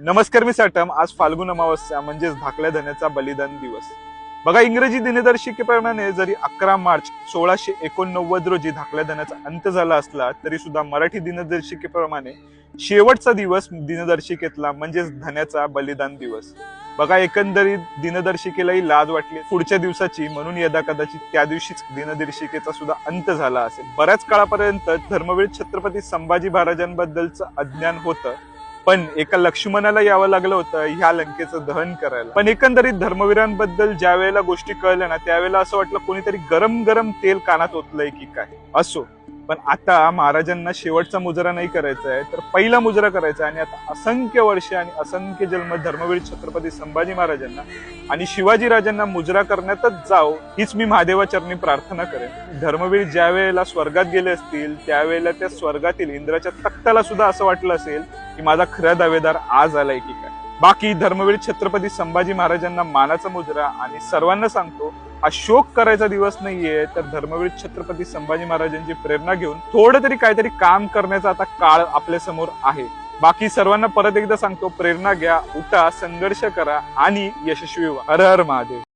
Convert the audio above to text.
नमस्कार, मी साटम. आज फाल्गुन अमावस्या म्हणजेच भाकल्या धन्याचा बलिदान दिवस. बघा, इंग्रजी दिनदर्शिकेप्रमाणे जरी 11 मार्च 1689 रोजी धाकल्या धन्याचा अंत झाला असला तरी सुद्धा मराठी दिनदर्शिकेप्रमाणे शेवटचा दिवस दिनदर्शिकेतला म्हणजेच धन्याचा बलिदान दिवस. बघा, एकंदरीत दिनदर्शिकेलाही लाज वाटली पुढच्या दिवसाची, म्हणून यदा कदाचित त्या दिवशीच दिनदर्शिकेचा सुद्धा अंत झाला असेल. बऱ्याच काळापर्यंत धर्मवीर छत्रपती संभाजी महाराजांबद्दलचं अज्ञान होतं, पण एका लक्ष्मणाला यावं लागलं होतं ह्या लंकेचं दहन करायला. पण एकंदरीत धर्मवीरांबद्दल ज्या वेळेला गोष्टी कळल्या ना, त्यावेळेला असं वाटलं कोणीतरी गरम गरम तेल कानात ओतलंय की काय. असो, पण आता महाराजांना शेवटचा मुजरा नाही करायचा आहे, तर पहिला मुजरा करायचा आहे. आणि आता असंख्य वर्ष आणि असंख्य जन्म धर्मवीर छत्रपती संभाजी महाराजांना आणि शिवाजी राजांना मुजरा करण्यातच जाव, हीच मी महादेवाचरणी प्रार्थना करेन. धर्मवीर ज्या वेळेला स्वर्गात गेले असतील त्यावेळेला त्या स्वर्गातील इंद्राच्या तख्ताला सुद्धा असं वाटलं असेल की माझा खरा दावेदार आज आलाय की काय. बाकी धर्मवीर छत्रपती संभाजी महाराजांना मानाचा मुजरा. आणि सर्वांना सांगतो, हा शोक करायचा दिवस नाहीये, तर धर्मवीर छत्रपती संभाजी महाराजांची प्रेरणा घेऊन थोडं तरी काहीतरी काम करण्याचा आता काळ आपल्या समोर आहे. बाकी सर्वांना परत एकदा सांगतो, प्रेरणा घ्या, उठा, संघर्ष करा आणि यशस्वी व्हा. हर हर महादेव.